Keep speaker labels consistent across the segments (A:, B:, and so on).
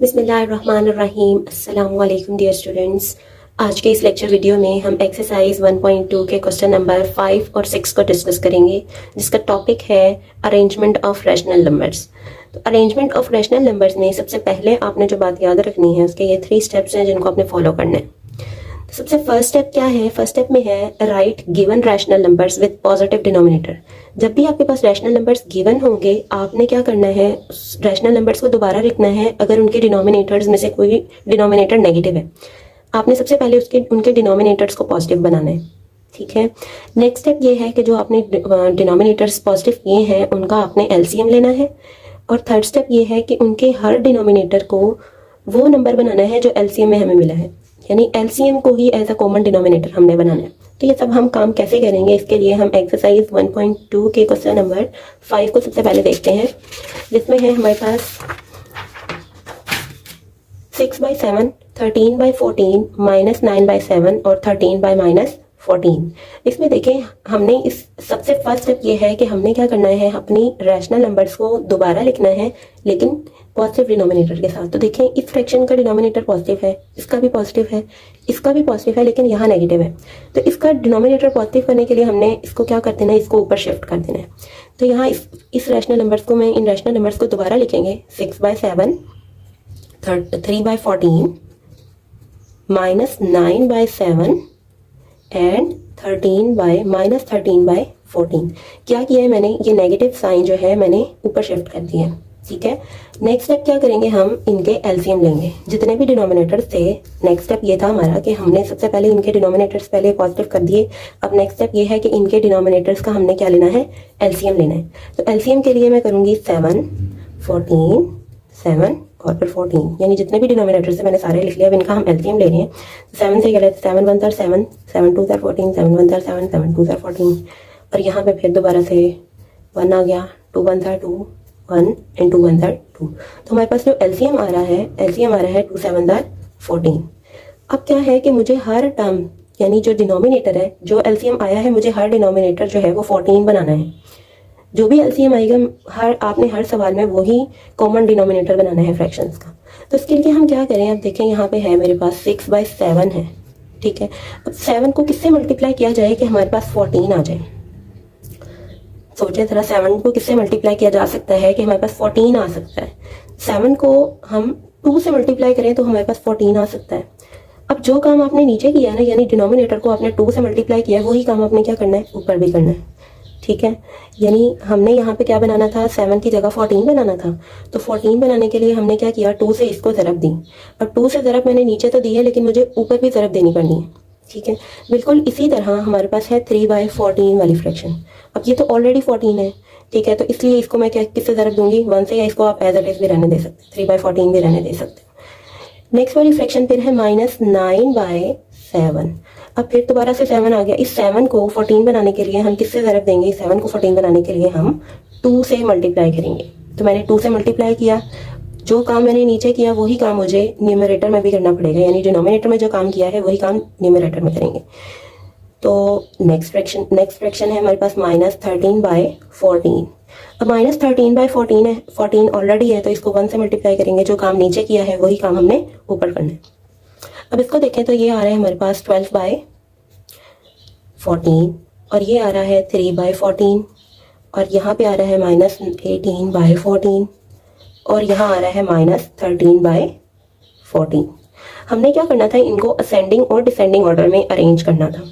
A: बिस्मिल्लाहिर्रहमानिर्रहीम। अस्सलाम वालेकुम डियर स्टूडेंट्स। आज के इस लेक्चर वीडियो में हम एक्सरसाइज 1.2 के क्वेश्चन नंबर 5 और 6 को डिस्कस करेंगे, जिसका टॉपिक है अरेंजमेंट ऑफ रैशनल नंबर्स। तो अरेंजमेंट ऑफ रैशनल नंबर्स में सबसे पहले आपने जो बात याद रखनी है उसके ये 3 स्टेप्स हैं जिनको आपने फॉलो करना है। सबसे फर्स्ट स्टेप क्या है? फर्स्ट स्टेप में है right given rational numbers with positive denominator. जब भी आपके पास रैशनल नंबर्स गिवन होंगे, आपने क्या करना है, रैशनल नंबर्स को दोबारा लिखना है अगर उनके डिनोमिनेटर्स में से कोई डिनोमिनेटर नेगेटिव है। आपने सबसे पहले उनके डिनोमिनेटर्स को पॉजिटिव बनाना है, ठीक है। नेक्स्ट स्टेप ये है कि जो आपने डिनोमिनेटर्स पॉजिटिव किए हैं उनका आपने एलसीएम लेना है। और थर्ड स्टेप ये है कि उनके हर डिनोमिनेटर को वो नंबर बनाना है जो एलसीएम में हमें मिला है, यानी एलसीएम को ही एज अ कॉमन डिनोमिनेटर हमने बनाना है। तो ये सब हम काम कैसे करेंगे, इसके लिए हम एक्सरसाइज 1.2 के क्वेश्चन नंबर 5 को सबसे पहले देखते हैं, जिसमें है हमारे पास 6/7, 13/14, -9/7 और 13/-14। इसमें देखें, हमने इस सबसे फर्स्ट स्टेप ये है कि हमने क्या करना है, अपनी रैशनल नंबर्स को दोबारा लिखना है लेकिन पॉजिटिव डिनोमिनेटर के साथ। तो देखें, इस फ्रैक्शन का डिनोमिनेटर पॉजिटिव है, इसका भी पॉजिटिव है, इसका भी पॉजिटिव है, लेकिन यहाँ नेगेटिव है। तो इसका डिनोमिनेटर पॉजिटिव करने के लिए हमने इसको क्या कर देना है, इसको ऊपर शिफ्ट कर देना है। तो यहाँ इस रैशनल नंबर्स को इन रैशनल नंबर्स को दोबारा लिखेंगे। 6/7, 3/14, -9/7 एंड 13/-14। क्या किया है मैंने, ये नेगेटिव साइन जो है मैंने ऊपर शिफ्ट कर दिया है, ठीक है। नेक्स्ट स्टेप क्या करेंगे, हम इनके एलसीएम लेंगे जितने भी डिनोमिनेटर्स थे। नेक्स्ट स्टेप ये था हमारा कि हमने सबसे पहले इनके डिनोमिनेटर्स पहले पॉजिटिव कर दिए। अब नेक्स्ट स्टेप ये है कि इनके डिनोमिनेटर्स का हमने क्या लेना है, एलसीएम लेना है। तो एलसीएम के लिए मैं करूंगी 7, 14, 7 और फिर 14, यानी जितने भी डिनोमिनेटर से मैंने सारे लिख लिया। अब इनका हम एलसीएम ले रहे हैं। 7 से क्या लेते हैं, 7 1 7, 7 2 14, 7 1 7, 7 2 14। और यहाँ पे फिर दोबारा से 1 आ गया, 2 1 2, 1 एंड 2 1 2। तो हमारे पास जो एलसीएम आ रहा है, 2 7 14। अब क्या है कि मुझे हर टर्म, यानी जो डिनोमिनेटर है, जो एलसीएम आया है, मुझे हर डिनोमिनेटर जो है वो 14 बनाना है। जो भी एलसीएम आएगा, आपने हर सवाल में वही कॉमन डिनोमिनेटर बनाना है फ्रैक्शंस का। तो इसके लिए हम क्या करें, अब देखें यहाँ पे है मेरे पास 6/7 है, ठीक है। अब 7 को किससे मल्टीप्लाई किया जाए कि हमारे पास 14 आ जाए। सोचे जरा, 7 को किससे मल्टीप्लाई किया जा सकता है कि हमारे पास 14 आ सकता है। 7 को हम 2 से मल्टीप्लाई करें तो हमारे पास 14 आ सकता है। अब जो काम आपने नीचे किया है ना, यानी डिनोमिनेटर को आपने 2 से मल्टीप्लाई किया है, वही काम आपने क्या करना है, ऊपर भी करना है, ठीक है। यानी हमने यहाँ पे क्या बनाना था, 7 की जगह 14 बनाना था। तो 14 बनाने के लिए हमने क्या किया, 2 से इसको ज़रब दी। और 2 से ज़रब मैंने नीचे तो दी है, लेकिन मुझे ऊपर भी ज़रब देनी पड़नी है, ठीक है। बिल्कुल इसी तरह हमारे पास है 3/14 वाली फ्रैक्शन। अब ये तो ऑलरेडी 14 है, ठीक है, तो इसलिए इसको मैं क्या किससे ज़रब दूंगी, 1 से, या इसको आप एज इट इज़ भी रहने दे सकते, 3/14 भी रहने दे सकते। नेक्स्ट वाली फ्रैक्शन फिर है -9/7। अब फिर दोबारा से 7 आ गया। इस 7 को 14 बनाने के लिए हम किससे ज़रब देंगे, 7 को 14 बनाने के लिए हम 2 से मल्टीप्लाई करेंगे। तो मैंने 2 से मल्टीप्लाई किया, जो काम मैंने नीचे किया वही काम मुझे न्यूमरेटर में भी करना पड़ेगा, यानी डिनोमिनेटर में जो काम किया है वही काम न्यूमरेटर में करेंगे। तो नेक्स्ट फ्रैक्शन है हमारे पास -13/14। अब -13/14 है, 14 ऑलरेडी है, तो इसको 1 से मल्टीप्लाई करेंगे। जो काम नीचे किया है वही काम हमने ऊपर करना है। अब इसको देखें तो ये आ रहा है हमारे पास 12/14, और ये आ रहा है 3/14, और यहाँ पे आ रहा है -18/14, और यहाँ आ रहा है -13/14। हमने क्या करना था, इनको असेंडिंग और डिसेंडिंग ऑर्डर में अरेंज करना था।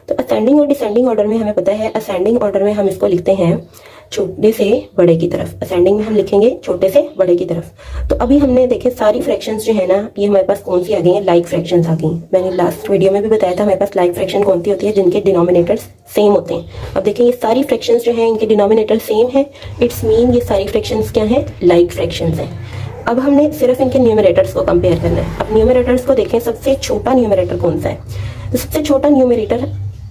A: तो असेंडिंग और डिसेंडिंग ऑर्डर में हमें पता है, असेंडिंग ऑर्डर में हम इसको लिखते हैं छोटे से बड़े की तरफ। असेंडिंग में हम लिखेंगे छोटे से बड़े की तरफ। तो अभी हमने देखे सारी फ्रैक्शंस जो है ना, ये हमारे पास कौन सी आ गई हैं, लाइक फ्रैक्शंस आ गई। मैंने लास्ट वीडियो में भी बताया था हमारे पास लाइक फ्रैक्शन कौन सी होती है, जिनके डिनोमिनेटर्स सेम होते हैं। अब देखिए, ये सारी फ्रैक्शंस जो हैं इनके डिनोमिनेटर सेम है, इट्स मीन ये सारी फ्रैक्शंस क्या हैं, लाइक फ्रैक्शंस हैं। अब हमने सिर्फ इनके न्यूमरेटर्स को कंपेयर करना है। अब न्यूमरेटर्स को देखें, सबसे छोटा न्यूमरेटर कौन सा है। तो सबसे छोटा न्यूमरेटर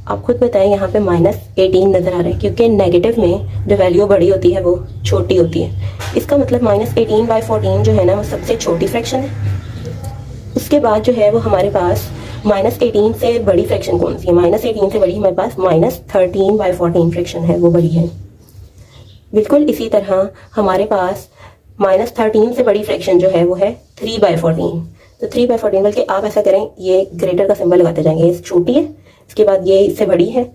A: आप खुद बताएं, यहाँ पे -18 नजर आ रहा है, क्योंकि नेगेटिव में जो वैल्यू बड़ी होती है वो छोटी होती है। इसका मतलब -18/14 जो है ना, वो सबसे छोटी फ्रैक्शन है। उसके बाद जो है वो हमारे पास -18 से बड़ी फ्रैक्शन कौन सी है, -18 से बड़ी हमारे पास -13/14 फ्रैक्शन है, वो बड़ी है। बिल्कुल इसी तरह हमारे पास -13 से बड़ी फ्रैक्शन जो है वो है 3/14। तो 3/14, बल्कि आप ऐसा करें, ये ग्रेटर का सिंबल लगाते जाएंगे। ये छोटी है, इसके बाद ये इससे बड़ी है,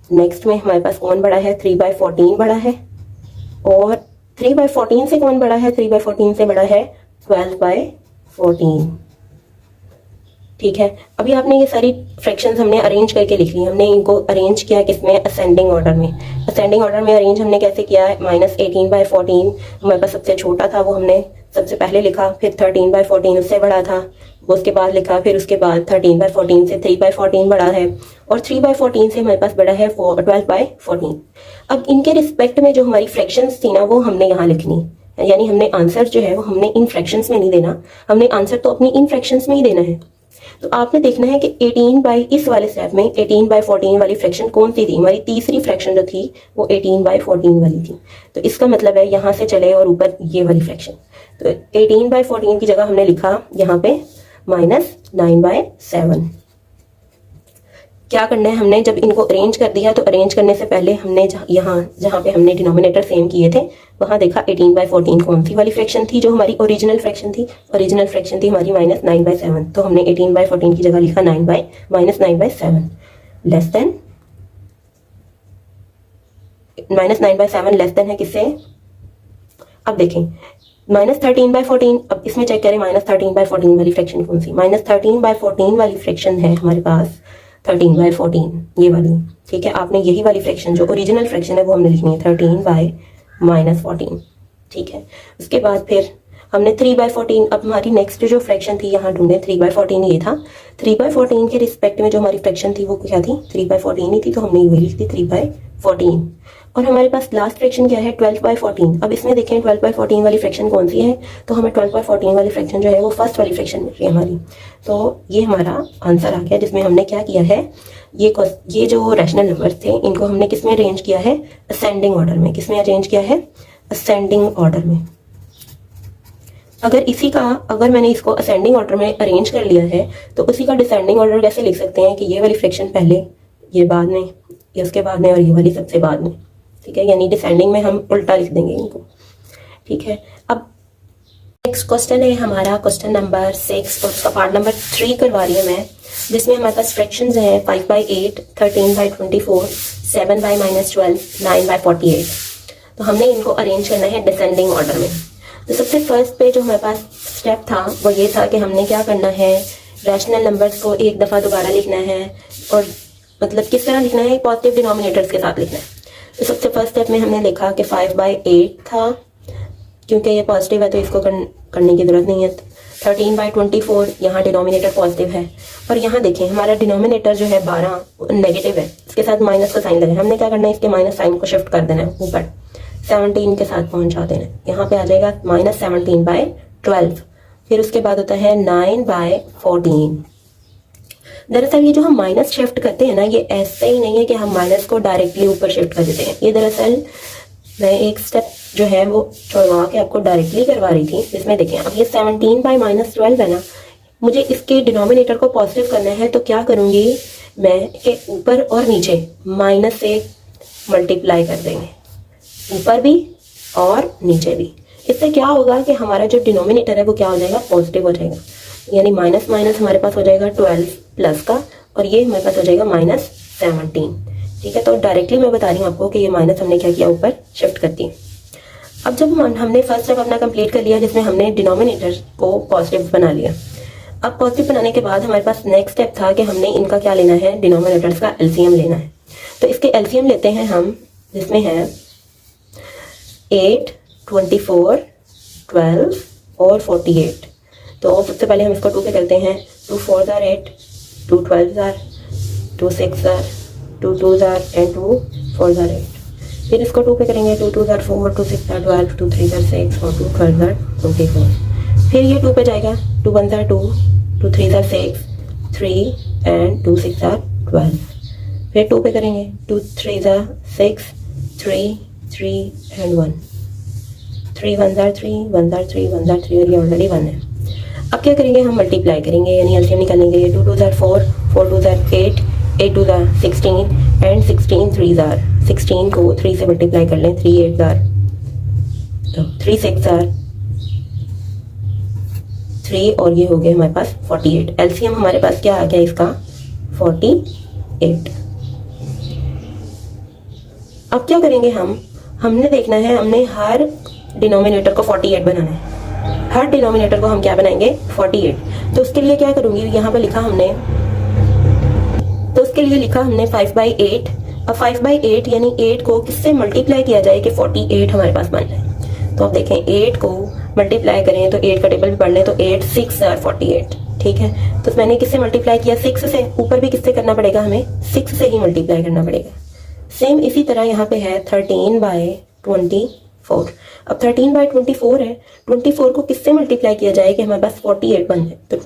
A: नेक्स्ट में हमारे पास कौन बड़ा है, 3/14 बड़ा है, और 3/14 से कौन बड़ा है, 3/14 से बड़ा है 12/14। ठीक है, अभी आपने ये सारी फ्रैक्शंस हमने अरेंज करके लिख ली। हमने इनको अरेंज किया किसमें, असेंडिंग ऑर्डर में। असेंडिंग ऑर्डर में अरेंज हमने कैसे किया है, -18/14 हमारे पास सबसे छोटा था, वो हमने सबसे पहले लिखा, फिर 13/14 उससे बड़ा था, वो उसके बाद लिखा, फिर उसके बाद 13/14 से 3/14 बड़ा है, और 3/14 से हमारे पास बड़ा है 12/14। अब इनके रिस्पेक्ट में जो हमारी फ्रैक्शंस थी ना, वो हमने यहाँ लिखनी, यानी हमने आंसर जो है वो हमने इन फ्रैक्शंस में नहीं देना, हमने आंसर तो अपनी इन फ्रैक्शंस में ही देना है। तो आपने देखना है कि 18 इस वाले स्टेप में 18/14 वाली फ्रैक्शन कौन सी थी, हमारी तीसरी फ्रैक्शन जो थी वो 18/14 वाली थी। तो इसका मतलब है यहाँ से चले और ऊपर ये वाली फ्रैक्शन, तो 18/14 की जगह हमने लिखा यहाँ पे -9/7। क्या करना है हमने, जब इनको अरेंज कर दिया तो अरेंज करने से पहले हमने जहाँ पे हमने डिनोमिनेटर सेम किए थे वहां देखा 18/14 कौन सी वाली फ्रैक्शन थी, जो हमारी ओरिजिनल फ्रैक्शन थी। ओरिजिनल फ्रैक्शन थी हमारी -9/7, तो हमने 18/14 की जगह लिखा -9/7 लेस देन, -9/7 लेस देन है किससे, अब देखें -13/14। अब इसमें चेक करें -13/14 वाली फ्रैक्शन कौन सी, -13/14 वाली फ्रैक्शन है हमारे पास 13/14 ये वाली। ठीक है, आपने यही वाली फ्रैक्शन जो ओरिजिनल फ्रैक्शन है वो हमने लिखनी है 13/-14। ठीक है, उसके बाद फिर हमने 3/14, अब हमारी नेक्स्ट जो फ्रैक्शन थी यहाँ ढूंढे, 3/14 ये था। 3/14 के रिस्पेक्ट में जो हमारी फ्रैक्शन थी वो क्या थी, 3/14 ही थी, तो हमने ये लिख दी 3/14। और हमारे पास लास्ट फ्रैक्शन क्या है, 12/14। अब इसमें देखें 12/14 वाली फ्रैक्शन कौन सी है, तो हमें 12/14 वाली फ्रैक्शन जो है वो फर्स्ट वाली फ्रैक्शन मिल रही है हमारी। तो ये हमारा आंसर आ गया, जिसमें हमने क्या किया है, ये जो रैशनल नंबर्स थे इनको हमने किसमें अरेंज किया है, असेंडिंग ऑर्डर में। किसमें अरेंज किया है, असेंडिंग ऑर्डर में। अगर मैंने इसको असेंडिंग ऑर्डर में अरेंज कर लिया है तो उसी का डिसेंडिंग ऑर्डर कैसे लिख सकते हैं कि ये वाली फ्रैक्शन पहले, ये बाद में, ये उसके बाद में, और ये वाली सबसे बाद में। ठीक है, यानी डिसेंडिंग में हम उल्टा लिख देंगे इनको। ठीक है, अब नेक्स्ट क्वेश्चन है हमारा क्वेश्चन नंबर 6, और उसका पार्ट नंबर 3 करवा रही है मैं, जिसमें हमारे पास फ्रैक्शंस हैं 5/8, 13/24, 7/-12, 9/48। तो हमने इनको अरेंज करना है डिसेंडिंग ऑर्डर में। तो सबसे फर्स्ट पे जो हमारे पास स्टेप था वो ये था कि हमने क्या करना है, रैशनल नंबर्स को एक दफ़ा दोबारा लिखना है, और मतलब किस तरह लिखना है, पॉजिटिव डिनोमिनेटर्स के साथ लिखना है। तो सबसे फर्स्ट स्टेप में हमने लिखा कि 5/8 था, क्योंकि ये पॉजिटिव है तो इसको करने की जरूरत नहीं है। 13/24, यहाँ डिनोमिनेटर पॉजिटिव है, और यहाँ देखें हमारा डिनोमिनेटर जो है 12 नेगेटिव है, इसके साथ माइनस का साइन लगा। हमने क्या करना है, इसके माइनस साइन को शिफ्ट कर देना है ऊपर, 17 के साथ पहुंचा देना है। यहाँ पे आ जाएगा -17/12। फिर उसके बाद होता है 9/14। दरअसल ये जो हम माइनस शिफ्ट करते हैं ना, ये ऐसे ही नहीं है कि हम माइनस को डायरेक्टली ऊपर शिफ्ट कर देते हैं। ये दरअसल मैं एक स्टेप जो है वो छोड़वा के आपको डायरेक्टली करवा रही थी, जिसमें देखें अब ये 17/-12 है ना, मुझे इसके डिनोमिनेटर को पॉजिटिव करना है, तो क्या करूंगी मैं कि ऊपर और नीचे माइनस से मल्टीप्लाई कर देंगे, ऊपर भी और नीचे भी। इससे क्या होगा कि हमारा जो डिनोमिनेटर है वो क्या हो जाएगा, पॉजिटिव हो जाएगा। यानी माइनस माइनस हमारे पास हो जाएगा 12 प्लस का, और ये हमारे पास हो जाएगा -17। ठीक है, तो डायरेक्टली मैं बता रही हूँ आपको कि ये माइनस हमने क्या किया, ऊपर शिफ्ट कर दी। अब जब हमने फर्स्ट स्टेप अपना कंप्लीट कर लिया, जिसमें हमने डिनोमिनेटर को पॉजिटिव बना लिया। अब पॉजिटिव बनाने के बाद हमारे पास नेक्स्ट स्टेप था कि हमने इनका क्या लेना है, डिनोमिनेटर्स का एलसीएम लेना है। तो इसके एलसीएम लेते हैं हम, जिसमें है 8, 24, 12 और 48। तो सबसे पहले हम इसको 2 पे करते हैं। 2 4s are 8, 2 12s are, 2 6s are, 2 2s are and 2 4s are 8। फिर इसको 2 पे करेंगे। 2 2s are 4, 2 6s are 12, 2 3s are 6 और 2 12s are 24। फिर ये 2 पे जाएगा। 2 1s are 2, 2 3s are 6, 3 and 2 6s are 12। फिर 2 पे करेंगे। 2 3s are 6, 3 3 and 1, 3 1s are 3, 1s are 3, 1s are 3 और ये ऑलरेडी 1 है। अब क्या करेंगे, हम मल्टीप्लाई करेंगे, यानी एलसीएम निकालेंगे। 2 2s are 4, 4 2s are 8, 8 2s are 16 and 16 3s are। 16 को 3 से मल्टीप्लाई कर लें। 3 8s are, 3 6s are 3 और ये हो गया हमारे पास 48। एलसीएम हमारे पास क्या आ गया इसका 48। अब क्या करेंगे हमने देखना है, हमने हर डिनोमिनेटर को 48 बनाना है। हर डिनोमिनेटर को हम क्या बनाएंगे 48। तो उसके लिए क्या करूंगी, यहाँ पे लिखा हमने, तो उसके लिए लिखा हमने 5/8। अब 5/8 यानी 8 को किससे मल्टीप्लाई किया जाए कि 48 हमारे पास बन जाए। तो अब देखें 8 को मल्टीप्लाई करें तो 8 का टेबल भी पढ़ लें तो 8 6 और 48। ठीक है, तो मैंने किससे मल्टीप्लाई किया 6 से, ऊपर भी किससे करना पड़ेगा, हमें 6 से ही मल्टीप्लाई करना पड़ेगा। सेम इसी तरह यहाँ पे है 13/24। अब 13/24 है, 24 को किससे मल्टीप्लाई किया जाए कि हमारे पास 48 बन जाए। तो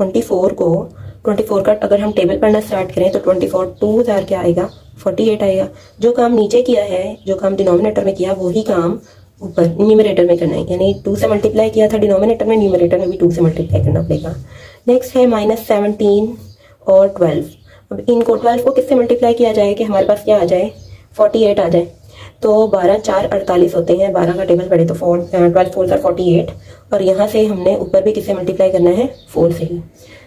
A: 24 का अगर हम टेबल पढ़ना स्टार्ट करें तो 24 2 हजार क्या आएगा 48 आएगा। जो काम नीचे किया है, जो काम डिनोमिनेटर में किया, वही काम ऊपर न्यूमरेटर में करना है। यानी 2 से मल्टीप्लाई किया था डिनोमिनेटर में, न्यूमरेटर में भी 2 से मल्टीप्लाई करना पड़ेगा। नेक्स्ट है -17 और 12। अब इनको 12 को किससे मल्टीप्लाई किया जाए कि हमारे पास क्या आ जाए 48 आ जाए। तो 12 4 48 होते हैं, 12 का टेबल पढ़े तो 12 4 48। और यहाँ से हमने ऊपर भी किससे मल्टीप्लाई करना है 4 से ही।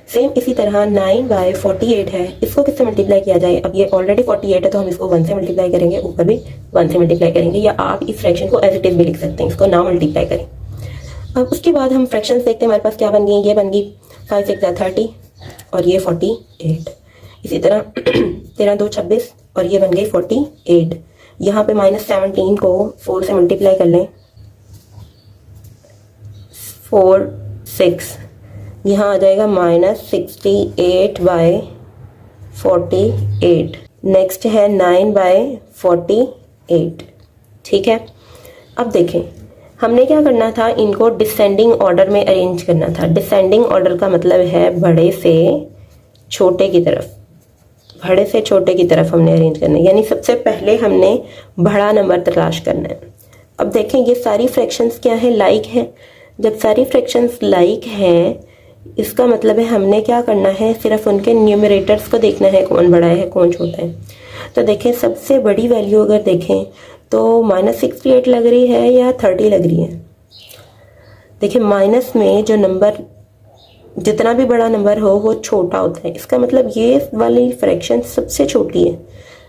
A: सेम इसी तरह 9/48 है, इसको किससे मल्टीप्लाई किया जाए। अब ये ऑलरेडी 48 है तो हम इसको 1 से मल्टीप्लाई करेंगे, ऊपर भी 1 से मल्टीप्लाई करेंगे, या आप इस फ्रैक्शन को एज इट इज भी लिख सकते हैं, इसको ना मल्टीप्लाई करें। अब उसके बाद हम फ्रैक्शंस देखते हैं हमारे पास क्या बन गई। ये बन गई 5 6 30 और ये 48। इसी तरह 13 2 26 और ये बन गई 48। यहाँ पे -17 को 4 से मल्टीप्लाई कर लें, 4 6, यहाँ आ जाएगा -68/48। नेक्स्ट है 9/48। ठीक है, अब देखें हमने क्या करना था, इनको डिसेंडिंग ऑर्डर में अरेंज करना था। डिसेंडिंग ऑर्डर का मतलब है बड़े से छोटे की तरफ, बड़े से छोटे की तरफ हमने अरेंज करना है। यानी सबसे पहले हमने बड़ा नंबर तलाश करना है। अब देखें ये सारी फ्रैक्शंस क्या है, लाइक है। जब सारी फ्रैक्शंस लाइक हैं, इसका मतलब है हमने क्या करना है, सिर्फ उनके न्यूमरेटर्स को देखना है, कौन बड़ा है कौन छोटा है। तो देखें सबसे बड़ी वैल्यू अगर देखें तो -68 लग रही है या 30 लग रही है। देखिए माइनस में जो नंबर, जितना भी बड़ा नंबर हो वो छोटा होता है, इसका मतलब ये वाली फ्रैक्शन सबसे छोटी है।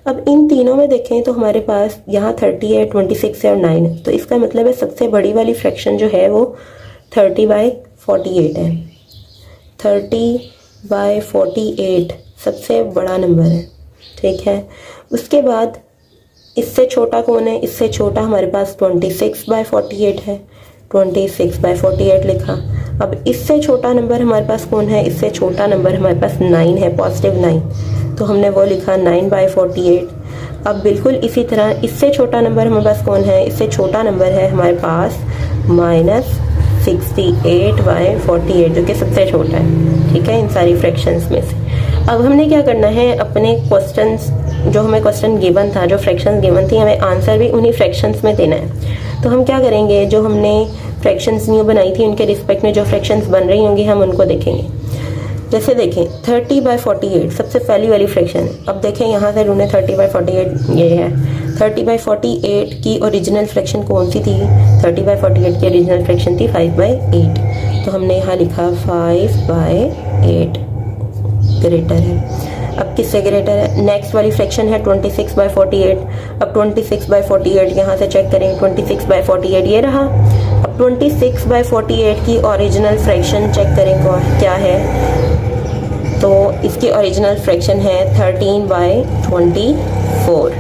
A: अब इन तीनों में देखें तो हमारे पास यहाँ 30 है, 26 है और 9 है। तो इसका मतलब है सबसे बड़ी वाली फ्रैक्शन जो है वो 30/48 है। 30/48 सबसे बड़ा नंबर है। ठीक है, उसके बाद इससे छोटा कौन है, इससे छोटा हमारे पास 26/48 है। 26/48 लिखा। अब इससे छोटा नंबर हमारे पास कौन है, इससे छोटा नंबर हमारे पास 9 है, +9। तो हमने वो लिखा 9/48। अब बिल्कुल इसी तरह इससे छोटा नंबर हमारे पास कौन है, इससे छोटा नंबर है हमारे पास -68/48 जो कि सबसे छोटा है। ठीक है, इन सारी फ्रैक्शंस में से। अब हमने क्या करना है, अपने क्वेश्चंस, जो हमें क्वेश्चन गिवन था, जो फ्रैक्शंस गिवन थी, हमें आंसर भी उन्हीं फ्रैक्शंस में देना है। तो हम क्या करेंगे, जो हमने फ्रैक्शंस न्यू बनाई थी उनके रिस्पेक्ट में जो फ्रैक्शंस बन रही होंगी हम उनको देखेंगे। जैसे देखें 30/48 सबसे पहली वाली फ्रैक्शन है। अब देखें यहाँ से ढूंढे 30/48 ये है। 30/48 की ओरिजिनल फ्रैक्शन कौन सी थी, 30/48 की ओरिजिनल फ्रैक्शन थी 5/8। तो हमने यहाँ लिखा 5/8 ग्रेटर है। अब किससे ग्रेटर है, नेक्स्ट वाली फ्रैक्शन है 26/48। अब 26/48 यहाँ से चेक करें, 26/48 ये रहा। अब 26/48 की ओरिजिनल फ्रैक्शन चेक करें क्या है, तो इसकी ओरिजिनल फ्रैक्शन है 13/24।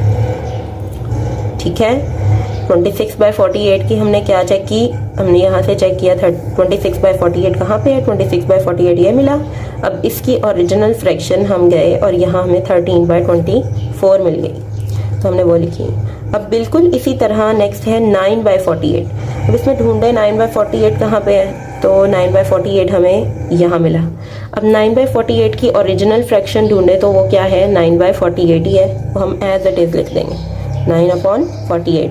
A: ठीक है, 26/48 की हमने क्या चेक की, हमने यहाँ से चेक किया था 26/48 कहाँ पे है, 26/48 ये मिला। अब इसकी ओरिजिनल फ्रैक्शन हम गए और यहाँ हमें 13/24 मिल गई, तो हमने वो लिखी। अब बिल्कुल इसी तरह नेक्स्ट है 9/48। अब इसमें ढूंढे 9/48 कहाँ पे है, तो 9/48 हमें यहाँ मिला। अब 9/48 की ओरिजिनल फ्रैक्शन ढूंढे तो वो क्या है, 9/48 ही है, वो हम एज इट इज लिख देंगे 9/48।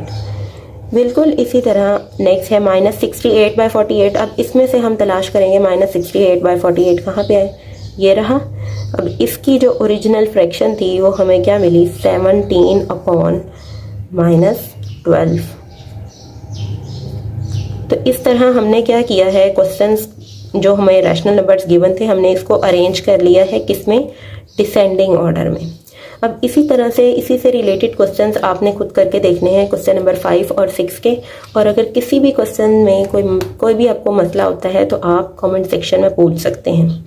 A: बिल्कुल इसी तरह नेक्स्ट है -68/48। अब इसमें से हम तलाश करेंगे -68/48 कहाँ पे है, ये रहा। अब इसकी जो ओरिजिनल फ्रैक्शन थी वो हमें क्या मिली, 17/12। तो इस तरह हमने क्या किया है, क्वेश्चंस जो हमें रैशनल नंबर्स गिवन थे हमने इसको अरेंज कर लिया है किसमें, डिसेंडिंग ऑर्डर में। अब इसी तरह से इसी से रिलेटेड क्वेश्चंस आपने खुद करके देखने हैं क्वेश्चन नंबर 5 और 6 के। और अगर किसी भी क्वेश्चन में कोई भी आपको मसला होता है तो आप कमेंट सेक्शन में पूछ सकते हैं।